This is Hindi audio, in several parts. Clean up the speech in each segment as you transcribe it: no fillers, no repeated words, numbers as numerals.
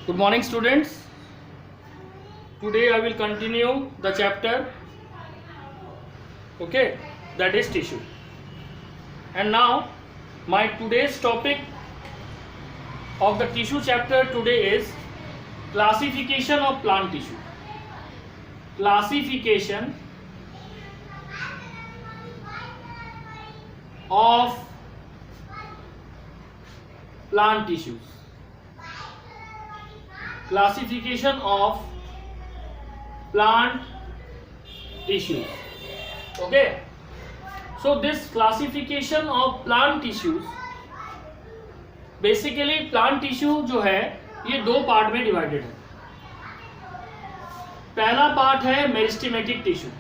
Good morning, students. Today I will continue the chapter, okay, that is tissue. And now my today's topic of the tissue chapter today is classification of plant tissue. Classification of plant tissues. Classification of plant tissues. Okay, so this classification of plant tissues, basically plant tissue जो है ये दो पार्ट में डिवाइडेड है. पहला पार्ट है meristematic tissue.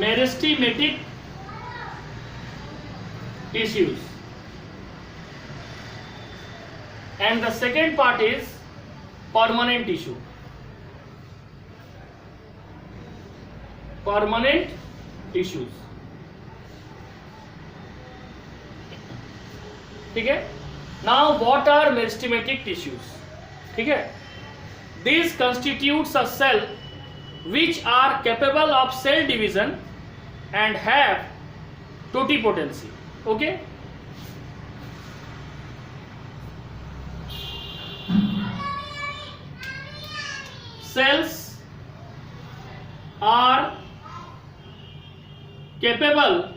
Meristematic tissues, and the second part is permanent tissue. Permanent tissues. ठीक है. Now what are meristematic tissues? ठीक है. These constitutes a cell which are capable of cell division and have totipotency. Okay. Cells are capable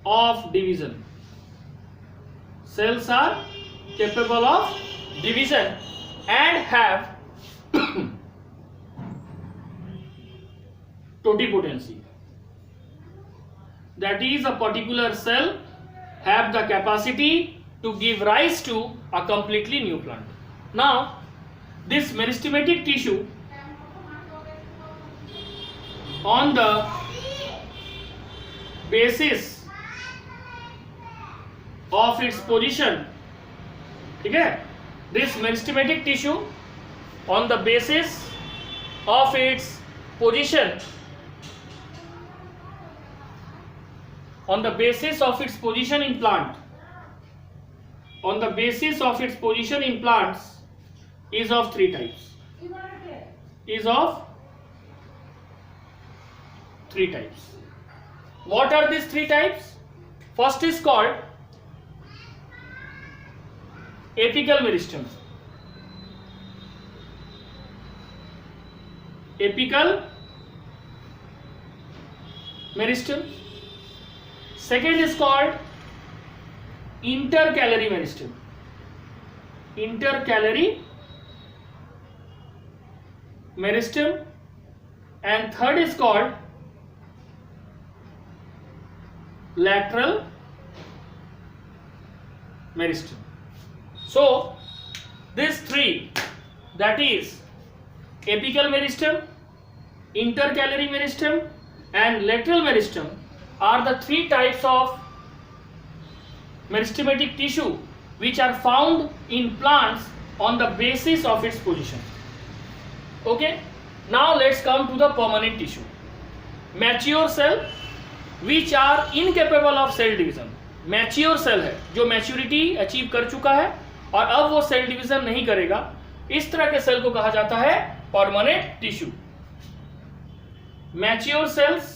of division. Cells are capable of division and have totipotency. That is, a particular cell have the capacity to give rise to a completely new plant. Now, this meristematic tissue on the basis of its position, ठीक है, this meristematic tissue on the basis of its position, on the basis of its position in plant, on the basis of its position in plants is of three types. Is of three types. What are these three types? First is called apical meristem. Apical meristem. Second is called intercalary meristem. Intercalary meristem. And third is called lateral meristem. So these three, that is apical meristem, intercalary meristem and lateral meristem, are the three types of meristematic tissue which are found in plants on the basis of its position. Okay, now let's come to the permanent tissue. Mature cell which are incapable of cell division. Mature cell है जो मैच्योरिटी अचीव कर चुका है और अब वो सेल डिवीजन नहीं करेगा, इस तरह के सेल को कहा जाता है permanent tissue. Mature cells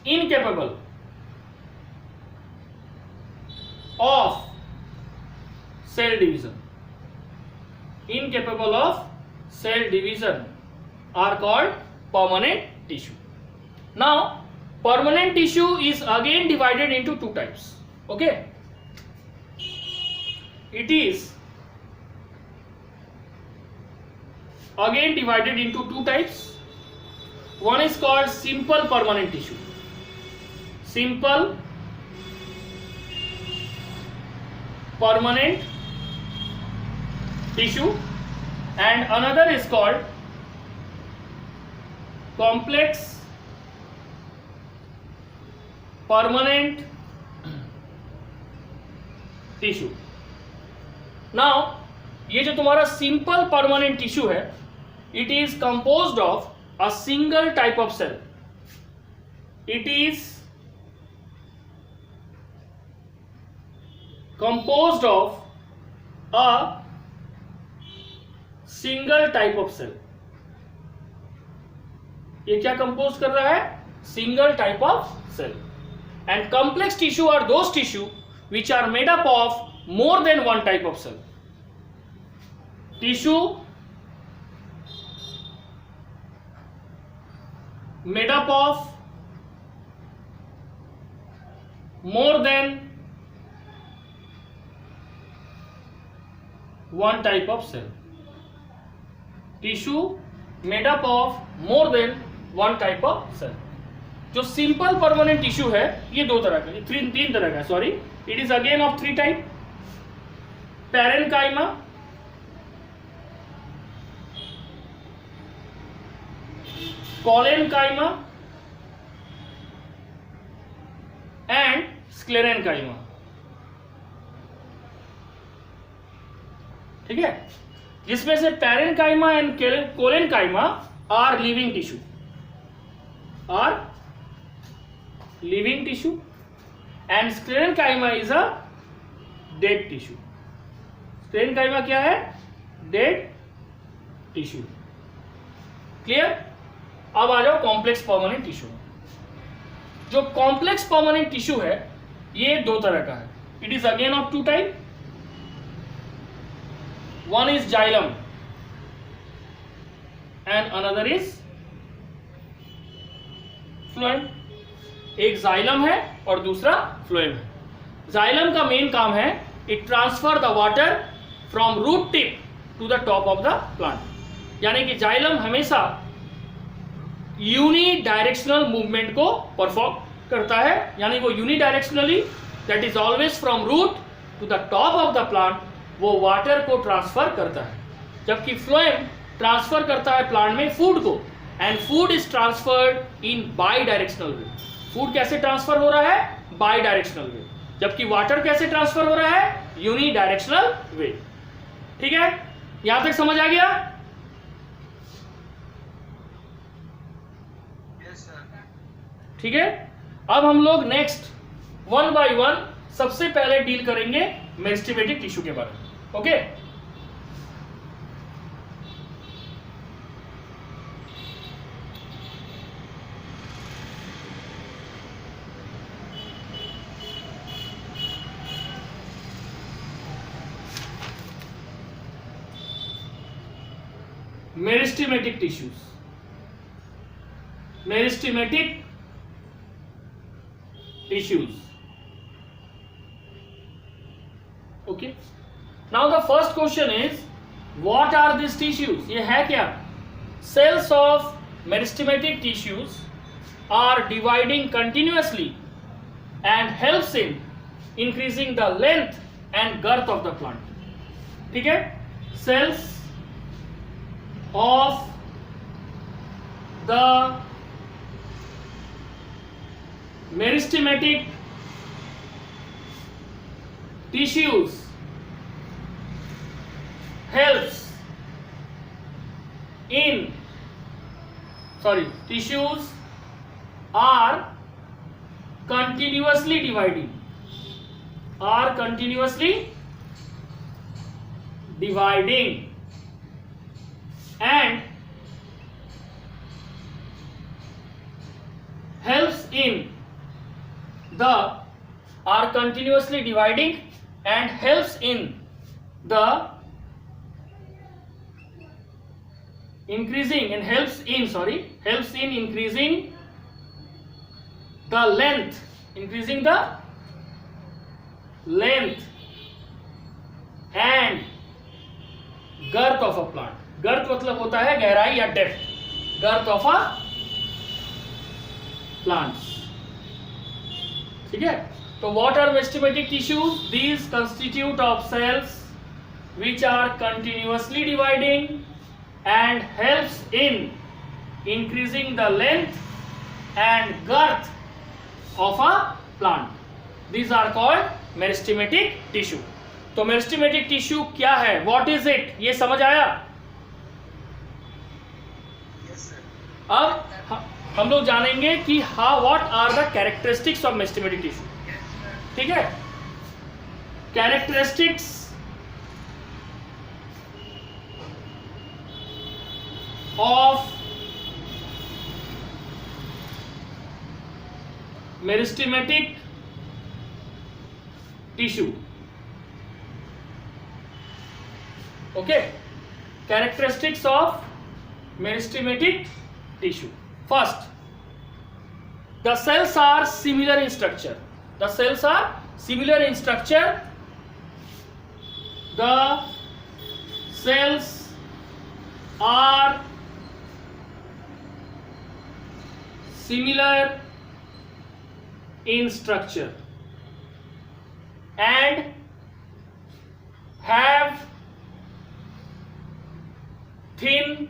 incapable of cell division, incapable of cell division are called permanent tissue. Now permanent tissue is again divided into two types. Okay, it is again divided into two types. One is called simple permanent tissue. Simple permanent tissue, and another is called complex permanent tissue. Now ये जो तुम्हारा सिंपल परमानेंट टिश्यू है, it is composed of a single type of cell. It is composed of a single type of cell. ये क्या कंपोज कर रहा है? Single type of cell. And complex tissue are those tissue which are made up of more than one type of cell. Tissue made up of more than one type of cell. Tissue made up of more than one type of cell. जो सिंपल परमानेंट टिश्यू है ये दो तरह का, तीन तरह का, sorry, it is again of three type. Parenchyma, collenchyma and sclerenchyma. ठीक है, जिसमें से parenchyma and collenchyma are living tissue, and sclerenchyma is a dead tissue. Sclerenchyma क्या है? Dead tissue. क्लियर? अब आ जाओ कॉम्प्लेक्स परमानेंट टिश्यू. जो कॉम्प्लेक्स परमानेंट टिश्यू है ये दो तरह का है. It is again of two type. One is xylem and another is phloem. एक जाइलम है और दूसरा फ्लोएम है. जाइलम का मेन काम है it transfer the water from root tip to the top of the plant. यानी कि जाइलम हमेशा यूनी डायरेक्शनल मूवमेंट को परफॉर्म करता है. यानी वो uni directionally, that is always from root to the top of the plant, वो वाटर को ट्रांसफर करता है. जबकि फ्लोएम ट्रांसफर करता है प्लांट में फूड को, and food is transferred in by directional way. Food कैसे ट्रांसफर हो रहा है? बाई डायरेक्शनल वे. जबकि वाटर कैसे ट्रांसफर हो रहा है? यूनी डायरेक्शनल वे. ठीक है, यहां तक समझ आ गया? ठीक है, अब हम लोग नेक्स्ट वन बाय वन सबसे पहले डील करेंगे मेरिस्टेमेटिक टिश्यू के बारे में. Okay, meristematic tissues. Meristematic tissues. Okay, now the first question is what are these tissues? ये है क्या? Cells of meristematic tissues are dividing continuously and helps in increasing the length and girth of the plant. ठीक है, cells of the meristematic tissues helps in tissues are continuously dividing and helps in the are continuously dividing and helps in the increasing and helps in increasing the length and girth of a plant. girth मतलब होता है गहराई या depth. girth of a plants. ठीक है, तो what are meristematic tissues? These constitute of cells which are continuously dividing and helps in increasing the length and girth of a plant. These are called meristematic tissue. तो meristematic tissue क्या है? What is it? ये समझ आया? Yes, sir. अब हम लोग जानेंगे कि what are the characteristics of meristematic tissue. ठीक है, characteristics of meristematic tissue. Okay, characteristics of meristematic tissue. First, the cells are similar in structure. The cells are similar in structure. The cells are similar in structure and have thin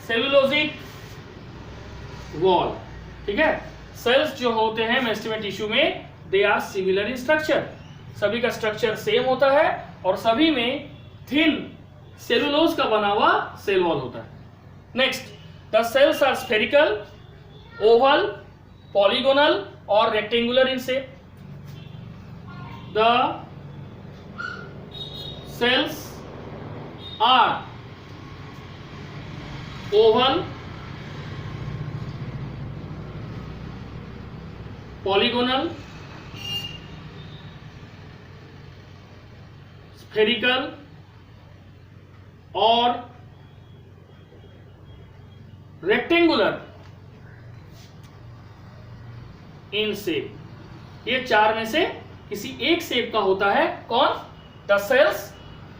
cellulosic wall. ठीक है, सेल्स जो होते हैं मेरिस्टेमेटिक टिश्यू में they are similar in structure, सभी का स्ट्रक्चर सेम होता है और सभी में थिन सेलुलोज का बना हुआ सेल वॉल होता है. Next, the cells are spherical, oval, polygonal और rectangular in shape. The cells are oval, polygonal, spherical और रेक्टेंगुलर इन शेप. ये चार में से किसी एक शेप का होता है. कौन? The cells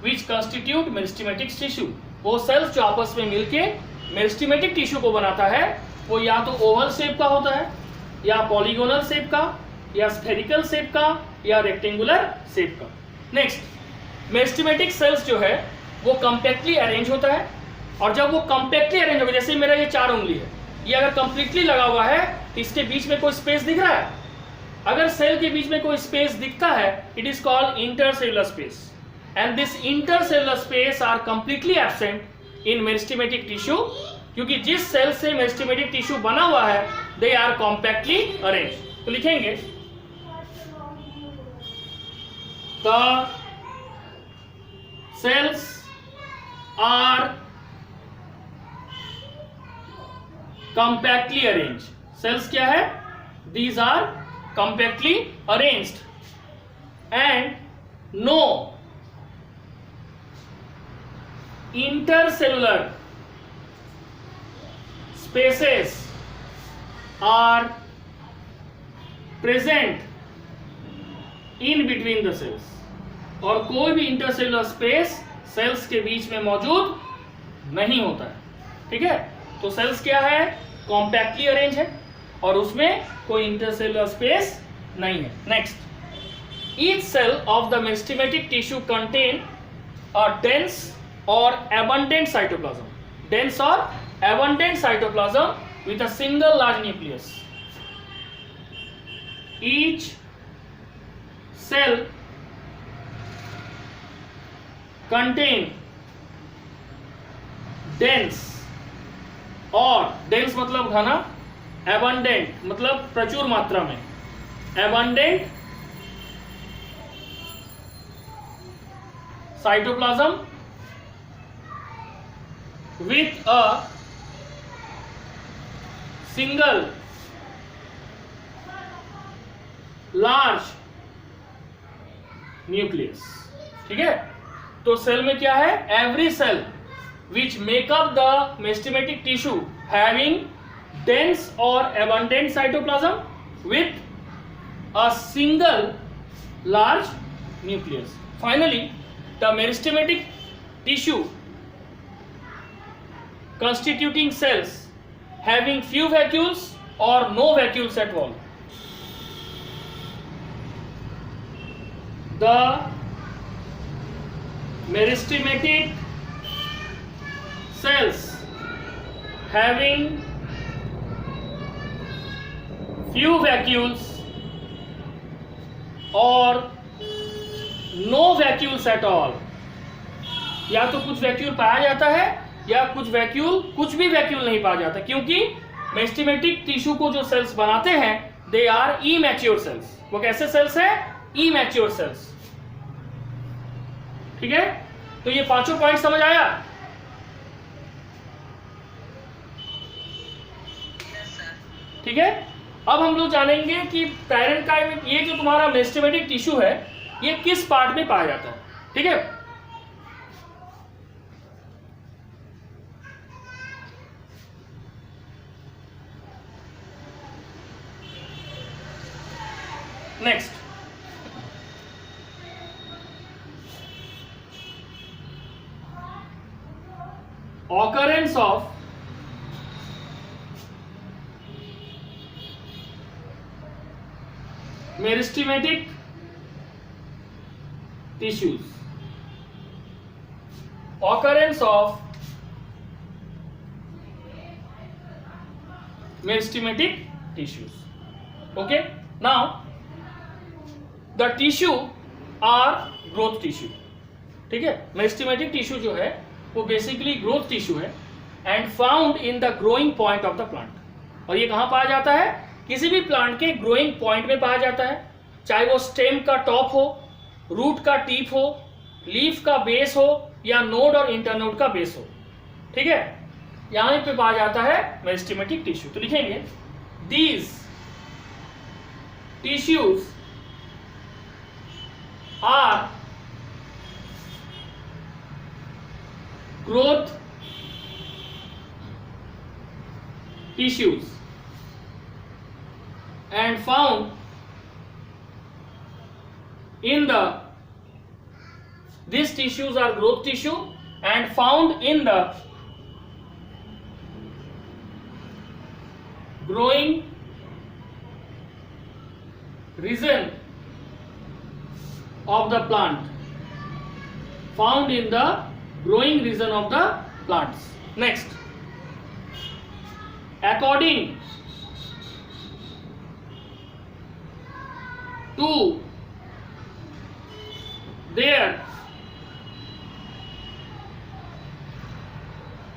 which constitute meristematic tissue. वो सेल्स जो आपस में मिलके मेरिस्टेमेटिक टिश्यू को बनाता है वो या तो ओवल शेप का होता है, या पॉलीगोनल शेप का, या स्फेरिकल शेप का, या रेक्टेंगुलर शेप का. नेक्स्ट, मेरिस्टेमेटिक सेल्स जो है वो कॉम्पैक्टली अरेंज होता है. और जब वो कॉम्पैक्टली अरेंज होगा, जैसे मेरा ये 4 उंगली है, ये अगर कंप्लीटली लगा हुआ है तो इसके बीच में कोई स्पेस दिख रहा है? अगर सेल के बीच में कोई स्पेस दिखता है, it is called intercellular space. And this intercellular space are completely absent in meristematic tissue, क्योंकि जिस सेल से मेरिस्टेमेटिक टिश्यू बना हुआ है दे आर कॉम्पैक्टली अरेंज. तो लिखेंगे the cells are compactly arranged. Cells क्या है? These are compactly arranged and no intercellular spaces are present in between the cells. और कोई भी इंटरसेलुलर स्पेस सेल्स के बीच में मौजूद नहीं होता है. ठीक है, तो सेल्स क्या है? कॉम्पैक्टली अरेंज है और उसमें कोई इंटरसेलुलर स्पेस नहीं है. Next, each cell of the meristematic tissue contain a dense और abundant cytoplasm. Dense or abundant cytoplasm with a single large nucleus. Each cell contain dense और डेंस मतलब घना, एबंडेंट मतलब प्रचुर मात्रा में, abundant cytoplasm with a single large nucleus. ठीक है, तो सेल में क्या है? Every cell which make up the meristematic tissue having dense or abundant cytoplasm with a single large nucleus. Finally, the meristematic tissue constituting cells having few vacuoles or no vacuoles at all. The meristematic cells having few vacuoles or no vacuoles at all. या तो कुछ वैक्यूल पाया जाता है या कुछ वैक्यूल, कुछ भी वैक्यूल नहीं पाया जाता, क्योंकि मेरिस्टेमेटिक टिश्यू को जो सेल्स बनाते हैं दे आर इमैच्योर सेल्स। वो कैसे सेल्स है? Immature cells. ठीक है, तो ये पांचों पॉइंट समझ आया? ठीक है, अब हम लोग जानेंगे कि पैरेन्काइम, ये जो तुम्हारा मेरिस्टेमेटिक टिश्यू है, ये किस पार्ट में पाया जाता है। ठीक है, next, occurrence of meristematic tissues, occurrence of meristematic tissues. Okay, now the tissue are growth tissue. ठीक है, मेरिस्टेमेटिक टिश्यू जो है वो बेसिकली ग्रोथ टिश्यू है and found in the growing point of the plant. और ये कहाँ पाया जाता है? किसी भी प्लांट के ग्रोइंग पॉइंट में पाया जाता है, चाहे वो स्टेम का टॉप हो, रूट का टिप हो, लीफ का बेस हो, या नोड और इंटरनोड का बेस हो। ठीक है, यहाँ पे पाया जाता है मेरिस्टेमेटिक टिश्यू। तो लिखेंगे these tissues are growth tissues and found in the, these tissues are growth tissue and found in the growing region of the plant, found in the growing region of the plants. Next, according to their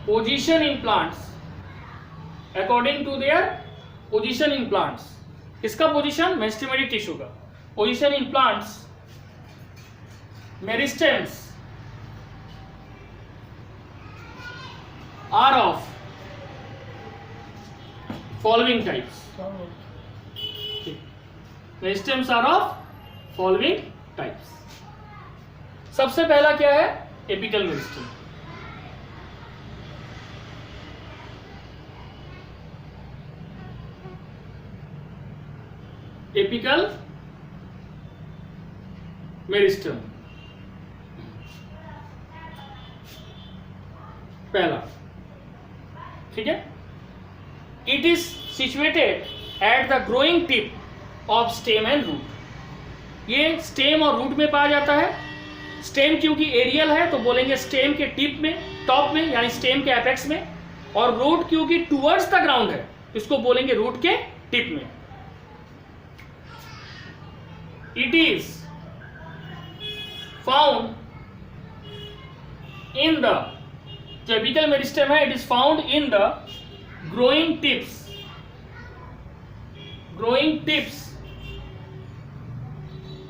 position in plants, according to their position in plants, किसका पोजीशन? मेरिस्टेमेटिक टिश्यू का position in plants, meristems are of following types. Meristems are of following types. सबसे पहला क्या है? Apical meristem. एपिकल मेरिस्टेम पहला। ठीक है, it is situated at the growing tip of stem and root. ये स्टेम और रूट में पाया जाता है। स्टेम क्योंकि एरियल है तो बोलेंगे स्टेम के टिप में, टॉप में, यानी स्टेम के एपेक्स में, और रूट क्योंकि टुवर्ड्स द ग्राउंड है इसको बोलेंगे रूट के टिप में। It is found in the, जो एपिकल मेरिस्टेम है, it is found in the growing tips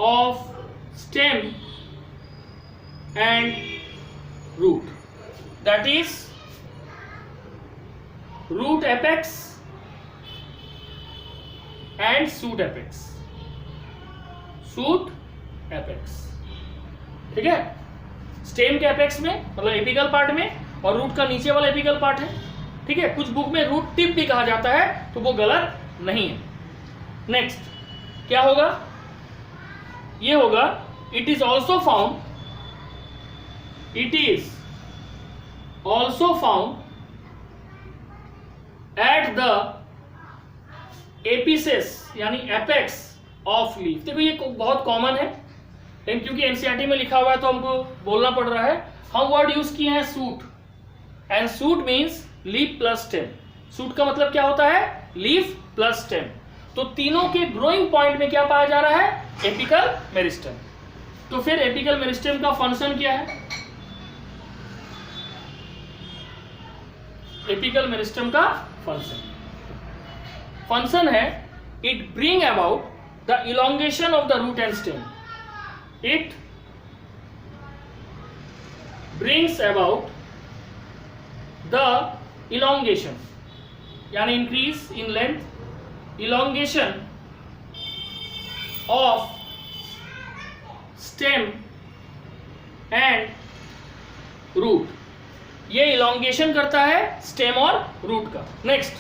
of stem and root, that is root apex and shoot apex. ठीक है, स्टेम के एपेक्स में मतलब एपिकल पार्ट में, और रूट का नीचे वाला एपिकल पार्ट है। ठीक है, कुछ बुक में रूट टिप भी कहा जाता है तो वो गलत नहीं है। नेक्स्ट क्या होगा? ये होगा it is also found at the एपिसेस यानी एपेक्स ऑफ लीफ। देखो ये बहुत कॉमन है, लेकिन क्योंकि एनसीईआरटी में लिखा हुआ है तो हमको बोलना पड़ रहा है। हम वर्ड यूज किए हैं suit, and suit means leaf plus stem. Suit का मतलब क्या होता है? Leaf plus stem. तो तीनों के ग्रोइंग पॉइंट में क्या पाया जा रहा है? Apical meristem. तो फिर एपिकल मेरिस्टेम का फंक्शन क्या है? एपिकल मेरिस्टेम का फंक्शन है it bring about the elongation of the root and stem. It brings about the elongation, यानी increase in length, elongation of stem and root. ये elongation करता है stem और root का. Next,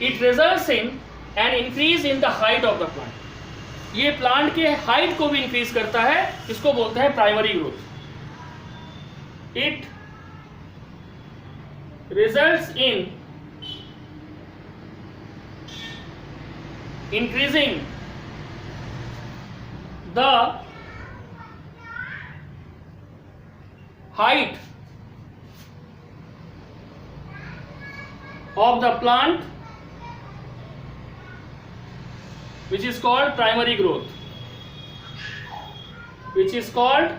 it results in an increase in the height of the plant. ये प्लांट के हाइट को भी इंक्रीज करता है, इसको बोलते हैं primary growth. It results in increasing the height of the plant, which is called primary growth, which is called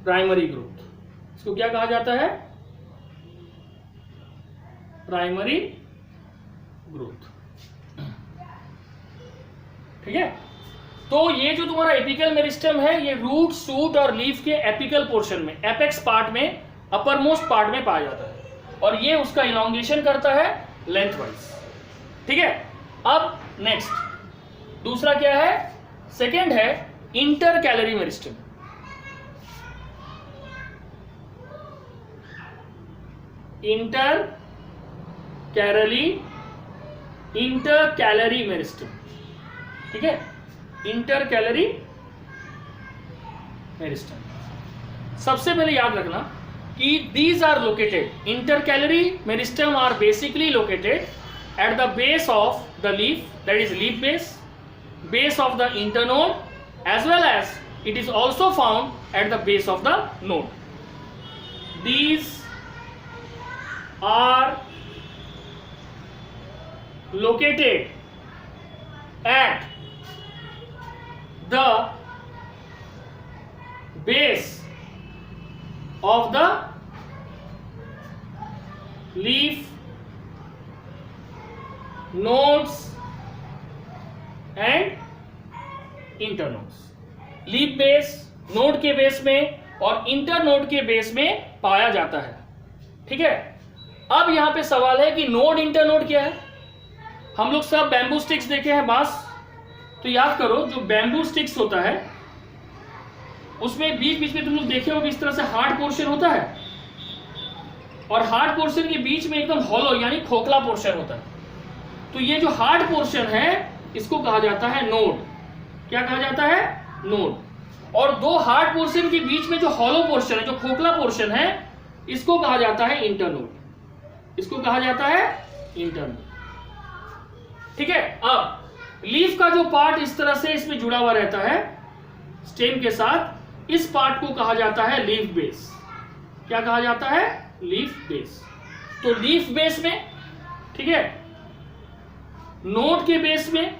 primary growth. इसको क्या कहा जाता है? Primary growth. ठीक है. तो ये जो तुम्हारा एपिकल मेरिस्टम है, ये रूट, शूट और लीफ के एपिकल पोर्शन में, एपेक्स पार्ट में, अपर मोस्ट पार्ट में पाया जाता है, और ये उसका इलॉन्गेशन करता है लेंथ वाइज. ठीक है. अब नेक्स्ट दूसरा क्या है? सेकेंड है intercalary meristem. Inter calorie meristem. ठीक है. Intercalary meristem. सबसे पहले याद रखना कि these are located, intercalary meristem are basically located at the base of the leaf, that is leaf base of the internode, as well as it is also found at the base of the node. These are located at the base of the leaf nodes and internodes. Leaf base node के बेस में और इंटरनोड के बेस में पाया जाता है. ठीक है. अब यहां पे सवाल है कि नोड इंटरनोड क्या है? हम लोग सब बैम्बू स्टिक्स देखे हैं, बांस. तो याद करो, जो बैम्बू स्टिक्स होता है उसमें बीच बीच में तुम लोग देखे हो इस तरह से हार्ड पोर्शन होता है, और हार्ड पोर्शन के बीच में एकदम हॉलो यानी खोखला पोर्शन होता है. तो ये जो हार्ड पोर्शन है इसको कहा जाता है नोड. क्या कहा जाता है? नोड. और दो हार्ड पोर्शन के बीच में जो हॉलो पोर्शन है, जो खोखला पोर्शन है, इसको कहा जाता है इंटरनोड. इसको कहा जाता है इंटरनोड. ठीक है. अब लीफ का जो पार्ट इस तरह से इसमें जुड़ा हुआ रहता है स्टेम के साथ, इस पार्ट को कहा जाता है लीफ बेस. क्या कहा जाता है? Leaf base. तो लीफ बेस में, ठीक है, नोड के बेस में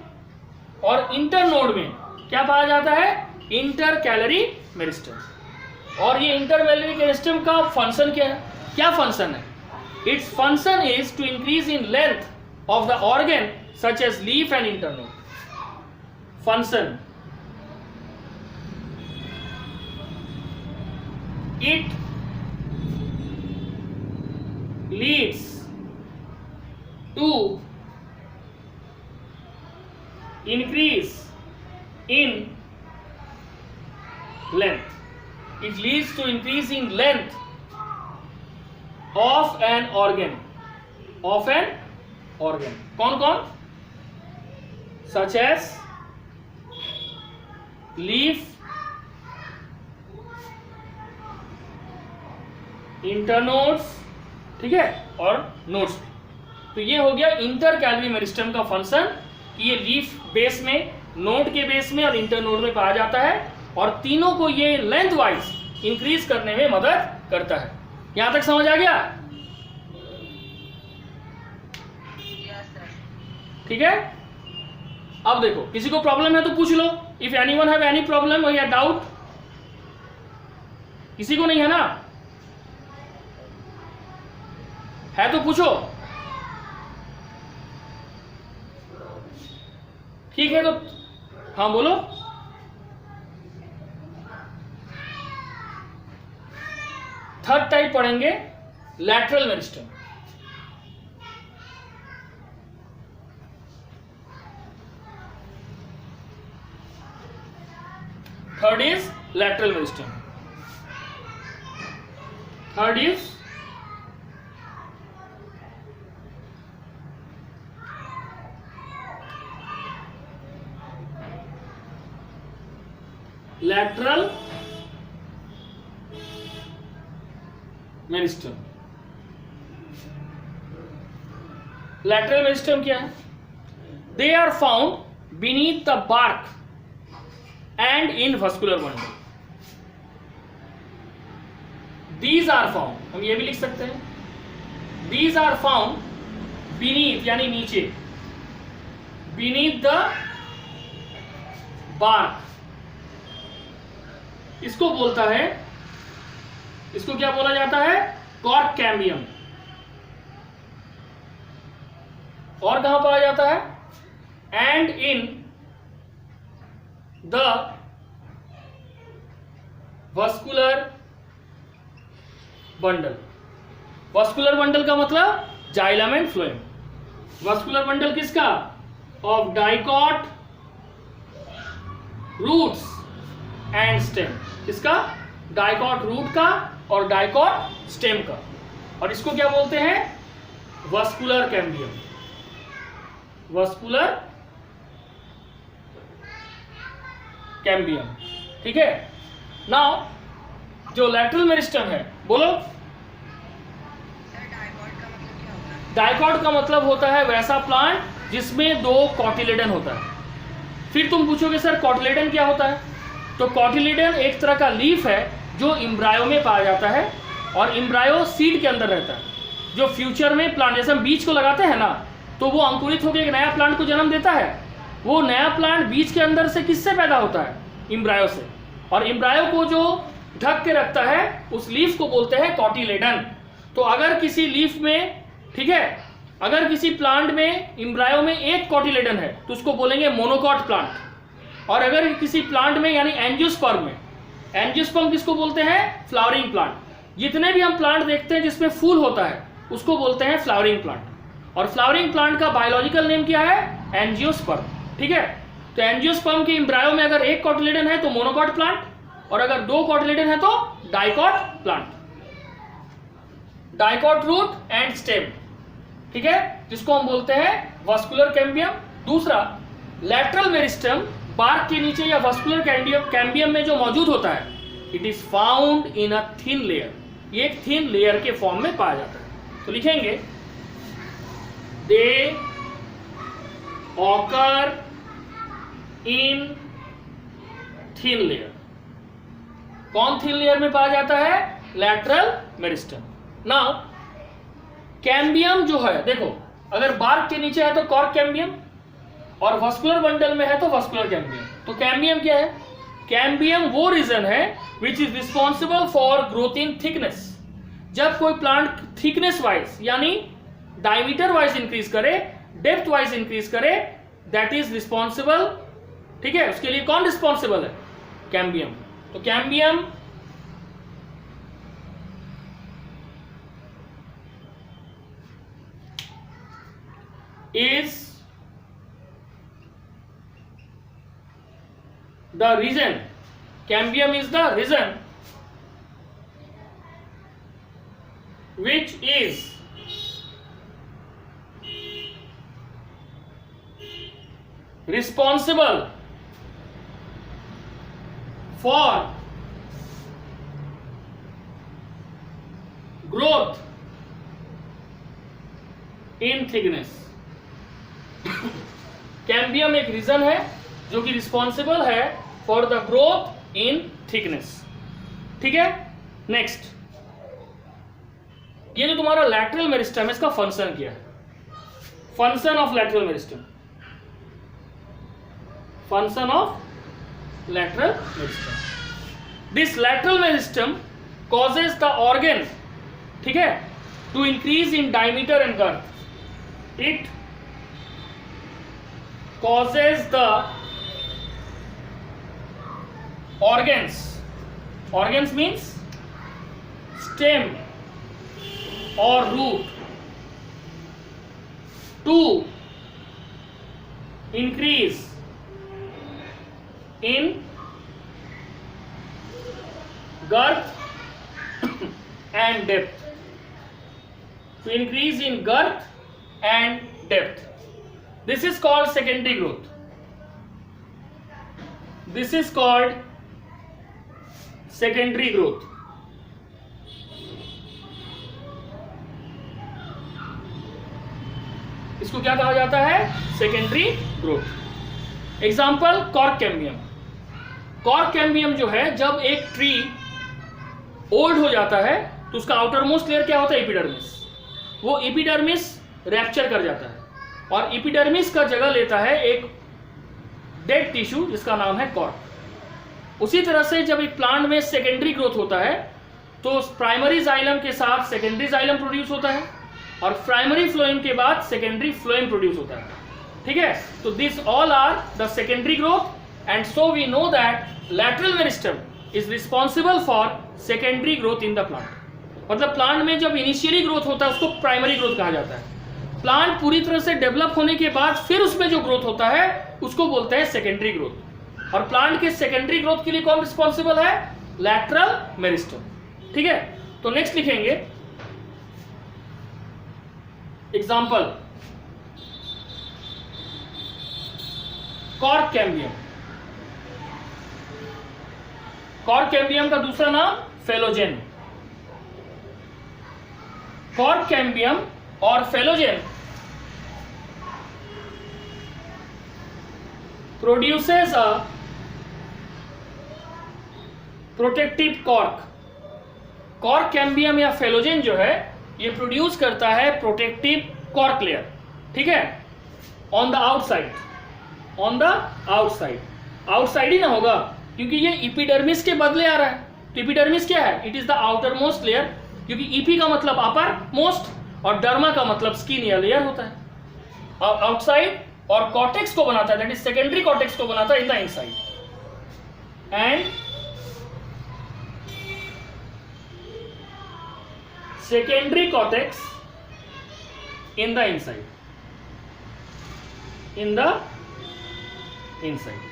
और इंटरनोड में क्या पाया जाता है? Intercalary meristem. और ये इंटर कैलरी मेरिस्टम का फंक्शन क्या है? क्या फंक्शन है? Its function is to increase in length of the organ such as leaf and internode. Function: it leads to increase in length. It leads to increase in length of an organ. Of an organ. कौन कौन? Such as leaf, internodes, ठीक है, और नोड्स. तो ये हो गया इंटर कैलरी मेरिस्टम का फंक्शन कि ये लीफ बेस में, नोड के बेस में और इंटरनोड में पाया जाता है, और तीनों को ये लेंथ वाइज इंक्रीज करने में मदद करता है. यहां तक समझ आ गया? ठीक है. अब देखो, किसी को प्रॉब्लम है तो पूछ लो. If anyone have any problem या डाउट? किसी को नहीं है ना? है तो पूछो. ठीक है, तो हाँ बोलो। थर्ड टाइप पढ़ेंगे lateral meristem. Third is lateral meristem. Third is lateral meristem. Lateral meristem क्या है? They are found beneath the bark and in vascular bundle. These are found, हम ये भी लिख सकते हैं, दीज आर फाउंड बीनीथ यानी नीचे, बीनीथ द बार्क। इसको बोलता है, इसको क्या बोला जाता है? Cork cambium. और कहां पाया जाता है? And in the vascular bundle. Vascular bundle का मतलब xylem and phloem. Vascular bundle किसका? Of dicot roots and stem. किसका? डाइकॉट रूट का और डाइकॉट स्टेम का। और इसको क्या बोलते हैं? Vascular cambium. वस्कुलर कैम्बियम, ठीक है। नाउ जो लैटरल मेरिस्टम है, बोलो। डाइकॉट का मतलब होता है वैसा प्लांट जिसमें दो कॉटिलेडन होता है। फिर तुम पूछोगे सर कॉटिलेडन क्या होता है? तो कॉटिलेडन एक तरह का लीफ है जो इम्ब्रायो में पाया जाता है, और इम्ब्रायो सीड के अंदर रहता है, जो फ्यूचर में प्लांट, जैसे हम बीज को लगाते हैं ना, तो वो अंकुरित होकर एक नया प्लांट को जन्म देता है। वो नया प्लांट बीज के अंदर से किससे पैदा होता है? इम्ब्रायो से। और इम्ब्रायो को जो ढक के रखता है उस लीफ को बोलते हैं कॉटिलेडन। तो अगर किसी लीफ में, ठीक है, अगर किसी प्लांट में इम्ब्रायो में एक कॉटिलेडन है तो उसको बोलेंगे मोनोकॉट प्लांट। और अगर किसी प्लांट में यानी एंजियोस्पर्म में, एंजियोस्पर्म किसको बोलते हैं? Flowering plant. जितने भी हम प्लांट देखते हैं जिसमें फूल होता है उसको बोलते हैं फ्लावरिंग प्लांट। और फ्लावरिंग प्लांट का बायोलॉजिकल नेम क्या है? एंजियोस्पर्म, ठीक है। तो एंजियोस्पर्म के इम्ब्रायो में अगर एक कॉटिलेडन है तो मोनोकॉट प्लांट, और अगर दो कॉटिलेडन है तो dicot plant. Dicot root and stem, ठीक है, जिसको हम बोलते हैं वस्कुलर कैम्बियम। दूसरा लैटरल मेरिस्टम बार्क के नीचे या वस्कुलर कैम्बियम में जो मौजूद होता है, it is found in a thin layer. ये एक थिन लेयर के फॉर्म में पाया जाता है। तो लिखेंगे दे ऑकर इन थिन लेयर। कौन थिन लेयर में पाया जाता है? Lateral meristem. नाउ कैम्बियम जो है, देखो, अगर बार्क के नीचे है तो कॉर्क कैम्बियम, और वस्कुलर बंडल में है तो वस्कुलर कैम्बियम। तो कैम्बियम क्या है? कैम्बियम वो रीजन है which is responsible for growth in thickness. जब कोई प्लांट थिकनेस वाइज यानी डायमीटर वाइज इंक्रीज करे, डेप्थ वाइज इंक्रीज करे, दैट इज रिस्पॉन्सिबल, ठीक है। उसके लिए कौन रिस्पॉन्सिबल है? कैम्बियम। तो cambium is the reason, cambium is the reason which is responsible for growth in thickness। Cambium एक रीजन है जो कि रिस्पॉन्सिबल है for the growth in thickness, ठीक है। नेक्स्ट, ये जो तुम्हारा लैटरल मेरिस्टम है, इसका फंक्शन क्या है? Function of lateral meristem, function of lateral meristem. This lateral meristem causes the organ, ठीक है, to increase in diameter and girth. It causes the organs means stem or root to increase in girth and depth. To increase in girth and depth. This is called secondary growth. This is called secondary growth. इसको क्या कहा जाता है? Secondary growth. Example cork cambium. Cork cambium जो है, जब एक ट्री ओल्ड हो जाता है तो उसका आउटर मोस्ट लेयर क्या होता है? एपिडर्मिस. वो एपिडर्मिस रैप्चर कर जाता है और एपिडर्मिस का जगह लेता है एक डेड टिश्यू जिसका नाम है कॉर्क. उसी तरह से जब एक प्लांट में सेकेंडरी ग्रोथ होता है तो प्राइमरी जाइलम के साथ सेकेंडरी जाइलम प्रोड्यूस होता है और प्राइमरी फ्लोएम के बाद सेकेंडरी फ्लोएम प्रोड्यूस होता है. ठीक है, तो this all are the secondary growth and so we know that lateral meristem is responsible for secondary growth in the plant. मतलब प्लांट में जब इनिशियली ग्रोथ होता है उसको प्राइमरी ग्रोथ कहा जाता है. प्लांट पूरी तरह से डेवलप होने के बाद फिर उसमें जो ग्रोथ होता है उसको बोलते हैं सेकेंडरी ग्रोथ. और प्लांट के सेकेंडरी ग्रोथ के लिए कौन रिस्पॉन्सिबल है? Lateral meristem. ठीक है, तो नेक्स्ट लिखेंगे example cork cambium. Cork cambium का दूसरा नाम फेलोजेन. कॉर्क कैम्बियम और phellogen produces a protective cork. Cork cambium या फेलोजेन जो है ये प्रोड्यूस करता है प्रोटेक्टिव कॉर्क लेयर. ठीक है, on the outside. On the outside. Outside ही ना होगा क्योंकि ये एपिडर्मिस के बदले आ रहा है. तो एपिडर्मिस क्या है? It is the outer most layer, क्योंकि ईपी का मतलब अपर मोस्ट और डर्मा का मतलब स्किन या लेयर होता है. और आउटसाइड और कॉर्टेक्स को बनाता है, दैट इज सेकेंडरी कॉर्टेक्स को बनाता है in the inside. And secondary cortex in the inside. In the inside.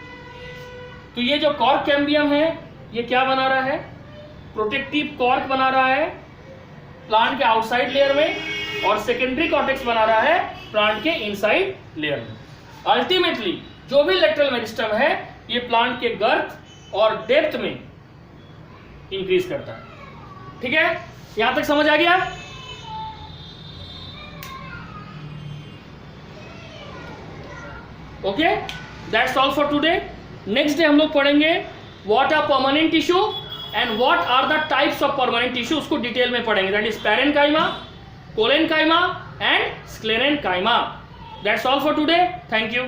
तो ये जो कॉर्क कैम्बियम है ये क्या बना रहा है? प्रोटेक्टिव कॉर्क बना रहा है प्लांट के आउटसाइड लेयर में और सेकेंडरी कॉर्टेक्स बना रहा है प्लांट के इनसाइड लेयर में. अल्टीमेटली जो भी लेटरल मेरिस्टम है ये प्लांट के गर्थ और डेप्थ में इंक्रीज करता है. ठीक है, यहां तक समझ आ गया? Okay, that's all for today. Next day हम लोग पढ़ेंगे what are permanent tissue and what are the types of permanent tissue. उसको डिटेल में पढ़ेंगे. That is parenchyma, collenchyma and sclerenchyma. That's all for today. Thank you.